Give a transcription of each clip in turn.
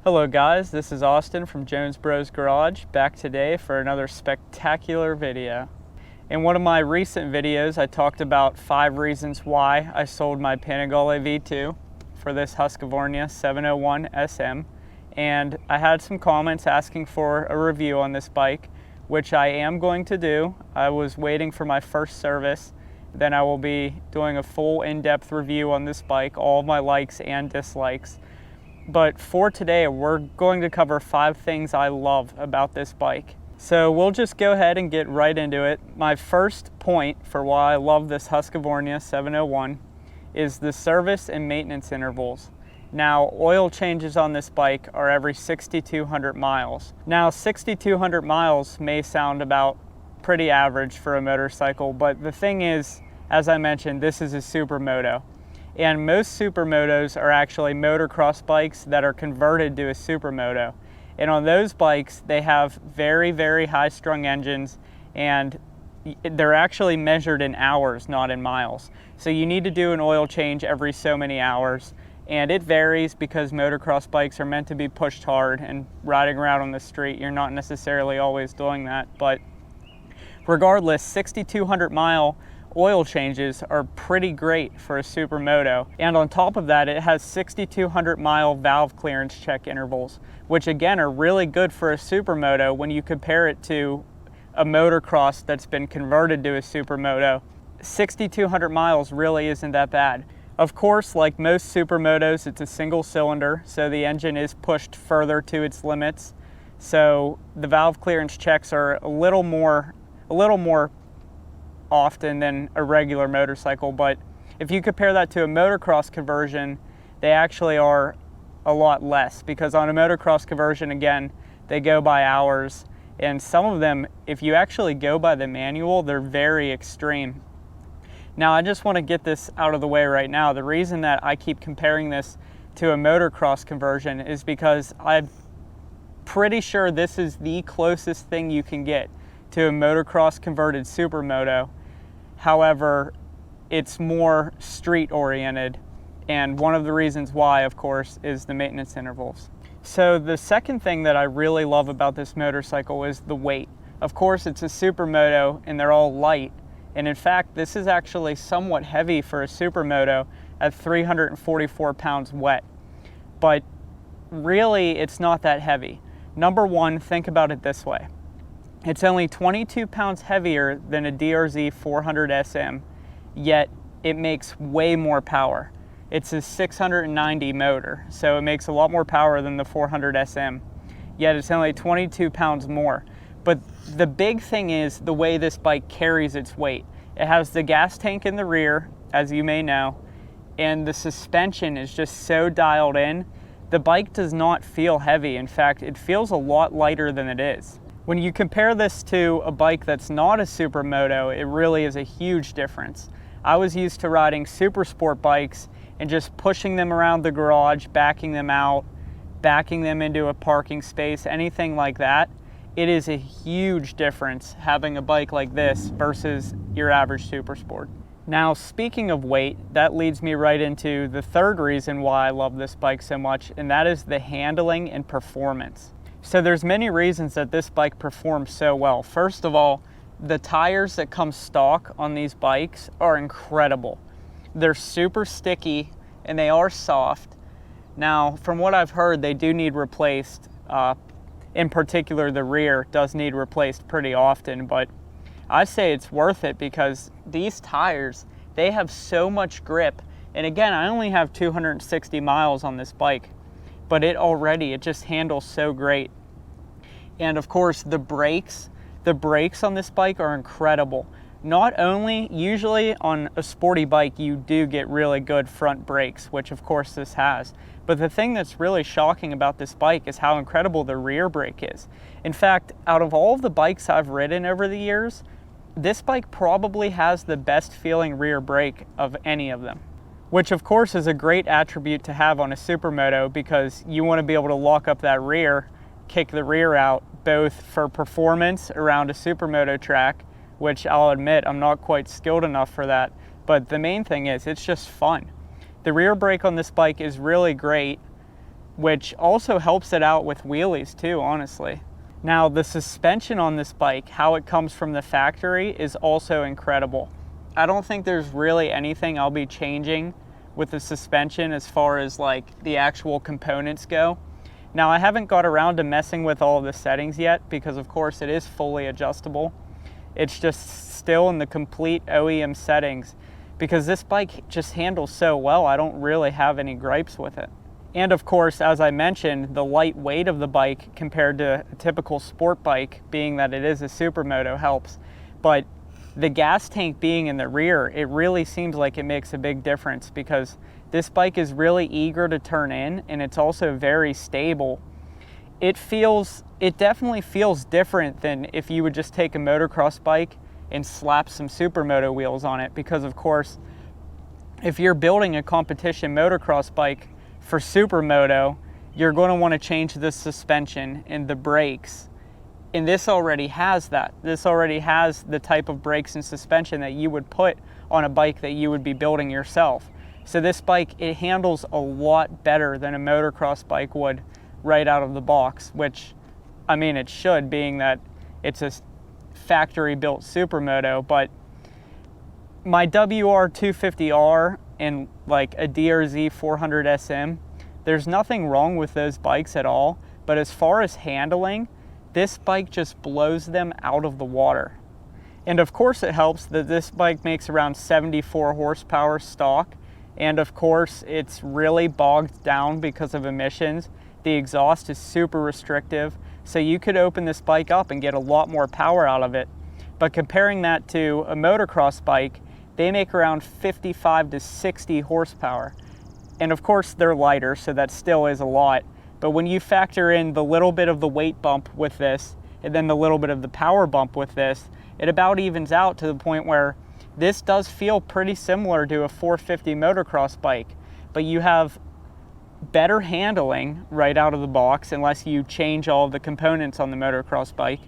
Hello guys, this is Austin from Jonesbrosgarage, back today for another spectacular video. In one of my recent videos, I talked about 5 reasons why I sold my Panigale V2 for this Husqvarna 701sm, and I had some comments asking for a review on this bike, which I am going to do. I was waiting for my first service, then I will be doing a full in-depth review on this bike, all of my likes and dislikes. But for today, we're going to cover 5 things I love about this bike. So we'll just go ahead and get right into it. My first point for why I love this Husqvarna 701 is the service and maintenance intervals. Now, oil changes on this bike are every 6,200 miles. Now, 6,200 miles may sound about pretty average for a motorcycle, but the thing is, as I mentioned, this is a Supermoto. And most Supermotos are actually motocross bikes that are converted to a Supermoto. And on those bikes, they have very, very high-strung engines, and they're actually measured in hours, not in miles. So you need to do an oil change every so many hours. And it varies because motocross bikes are meant to be pushed hard, and riding around on the street, you're not necessarily always doing that. But regardless, 6,200 mile oil changes are pretty great for a Supermoto. And on top of that, it has 6,200 mile valve clearance check intervals, which again are really good for a Supermoto when you compare it to a motocross that's been converted to a Supermoto. 6,200 miles really isn't that bad. Of course, like most Supermotos, it's a single cylinder, so the engine is pushed further to its limits. So the valve clearance checks are a little more often than a regular motorcycle, but if you compare that to a motocross conversion, they actually are a lot less, because on a motocross conversion, again, they go by hours, and some of them, if you actually go by the manual, they're very extreme. Now, I just want to get this out of the way right now. The reason that I keep comparing this to a motocross conversion is because I'm pretty sure this is the closest thing you can get to a motocross converted Supermoto. However, it's more street oriented, and one of the reasons why, of course, is the maintenance intervals. So the second thing that I really love about this motorcycle is the weight. Of course, it's a Supermoto and they're all light, and in fact, this is actually somewhat heavy for a Supermoto at 344 pounds wet. But really, it's not that heavy. Number one, think about it this way. It's only 22 pounds heavier than a DRZ 400sm, yet it makes way more power. It's a 690 motor, so it makes a lot more power than the 400sm, yet it's only 22 pounds more. But the big thing is the way this bike carries its weight. It has the gas tank in the rear, as you may know, and the suspension is just so dialed in. The bike does not feel heavy. In fact, it feels a lot lighter than it is. When you compare this to a bike that's not a Supermoto, it really is a huge difference. I was used to riding super sport bikes and just pushing them around the garage, backing them out, backing them into a parking space, anything like that. It is a huge difference having a bike like this versus your average super sport. Now, speaking of weight, that leads me right into the third reason why I love this bike so much, and that is the handling and performance. So there's many reasons that this bike performs so well. First of all, the tires that come stock on these bikes are incredible. They're super sticky and they are soft. Now, from what I've heard, they do need replaced. In particular, the rear does need replaced pretty often, but I say it's worth it because these tires, they have so much grip. And again, I only have 260 miles on this bike, but it just handles so great. And of course, the brakes on this bike are incredible. Not only, usually on a sporty bike, you do get really good front brakes, which of course this has. But the thing that's really shocking about this bike is how incredible the rear brake is. In fact, out of all of the bikes I've ridden over the years, this bike probably has the best feeling rear brake of any of them. Which of course is a great attribute to have on a Supermoto, because you want to be able to lock up that rear, kick the rear out, both for performance around a Supermoto track, which I'll admit I'm not quite skilled enough for that, but the main thing is it's just fun. The rear brake on this bike is really great. which also helps it out with wheelies too, honestly. Now, the suspension on this bike, how it comes from the factory, is also incredible. I don't think there's really anything I'll be changing with the suspension as far as like the actual components go. Now, I haven't got around to messing with all of the settings yet because of course it is fully adjustable. It's just still in the complete OEM settings because this bike just handles so well. I don't really have any gripes with it. And of course, as I mentioned, the light weight of the bike compared to a typical sport bike, being that it is a Supermoto, helps. But the gas tank being in the rear, it really seems like it makes a big difference because this bike is really eager to turn in and it's also very stable. It definitely feels different than if you would just take a motocross bike and slap some Supermoto wheels on it, because of course, if you're building a competition motocross bike for Supermoto, you're going to want to change the suspension and the brakes. And this already has that. This already has the type of brakes and suspension that you would put on a bike that you would be building yourself. So this bike, it handles a lot better than a motocross bike would right out of the box, which, I mean, it should, being that it's a factory built Supermoto. But my WR250R and like a DRZ 400sm, there's nothing wrong with those bikes at all, but as far as handling, this bike just blows them out of the water. And of course it helps that this bike makes around 74 horsepower stock, and of course it's really bogged down because of emissions. The exhaust is super restrictive, so you could open this bike up and get a lot more power out of it. But comparing that to a motocross bike, they make around 55 to 60 horsepower. And of course they're lighter, so that still is a lot. But when you factor in the little bit of the weight bump with this, and then the little bit of the power bump with this, it about evens out to the point where this does feel pretty similar to a 450 motocross bike. But you have better handling right out of the box, unless you change all of the components on the motocross bike.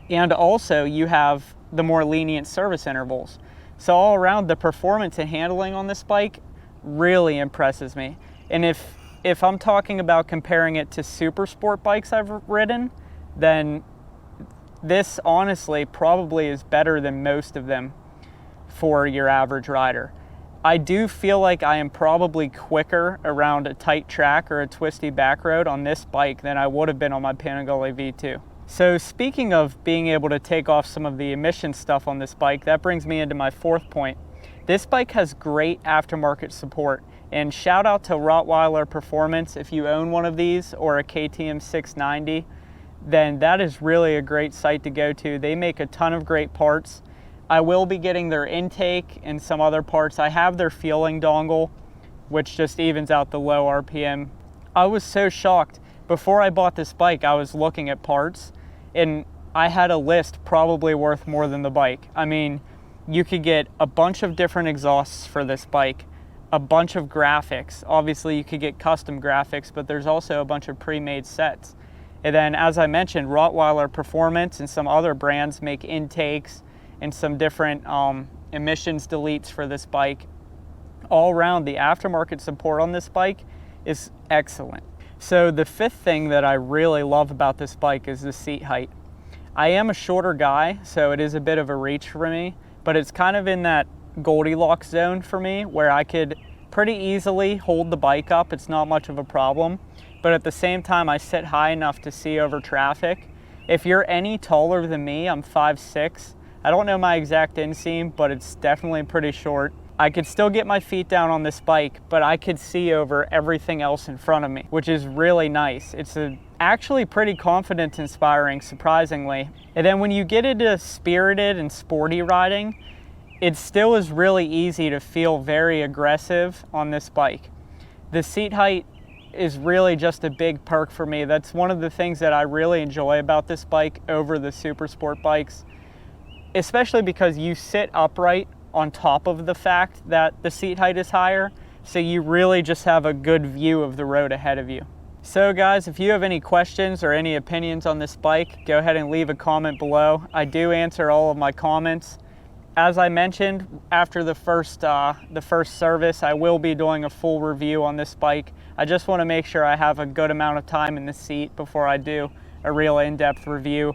And also you have the more lenient service intervals. So all around, the performance and handling on this bike really impresses me. And if I'm talking about comparing it to super sport bikes I've ridden, then this honestly probably is better than most of them for your average rider. I do feel like I am probably quicker around a tight track or a twisty back road on this bike than I would have been on my Panigale V2. So speaking of being able to take off some of the emission stuff on this bike, that brings me into my fourth point. This bike has great aftermarket support, and shout out to Rottweiler Performance. If you own one of these or a KTM 690, then that is really a great site to go to. They make a ton of great parts. I will be getting their intake and some other parts. I have their fueling dongle, which just evens out the low RPM. I was so shocked. Before I bought this bike, I was looking at parts, and I had a list probably worth more than the bike. I mean, you could get a bunch of different exhausts for this bike, a bunch of graphics. Obviously, you could get custom graphics, but there's also a bunch of pre-made sets. And then, as I mentioned, Rottweiler Performance and some other brands make intakes and some different emissions deletes for this bike. All around, the aftermarket support on this bike is excellent. So the fifth thing that I really love about this bike is the seat height. I am a shorter guy, so it is a bit of a reach for me, but it's kind of in that Goldilocks zone for me where I could pretty easily hold the bike up. It's not much of a problem, but at the same time I sit high enough to see over traffic. If you're any taller than me, I'm 5'6". I don't know my exact inseam, but it's definitely pretty short. I could still get my feet down on this bike, but I could see over everything else in front of me, which is really nice. It's actually pretty confidence inspiring, surprisingly. And then when you get into spirited and sporty riding, it still is really easy to feel very aggressive on this bike. The seat height is really just a big perk for me. That's one of the things that I really enjoy about this bike over the super sport bikes, especially because you sit upright on top of the fact that the seat height is higher, so you really just have a good view of the road ahead of you. So guys, if you have any questions or any opinions on this bike, go ahead and leave a comment below. I do answer all of my comments. as I mentioned, after the first service, I will be doing a full review on this bike. I just want to make sure I have a good amount of time in the seat before I do a real in-depth review.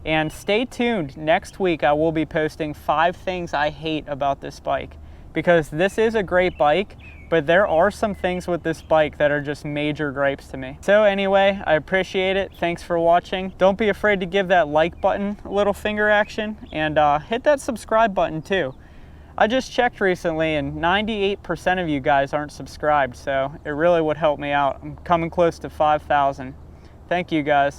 And stay tuned. Next week I will be posting 5 things I hate about this bike, because this is a great bike, but there are some things with this bike that are just major gripes to me. So anyway, I appreciate it. Thanks for watching. Don't be afraid to give that like button a little finger action, and hit that subscribe button too. I just checked recently and 98% of you guys aren't subscribed, so it really would help me out. I'm coming close to 5,000. Thank you guys.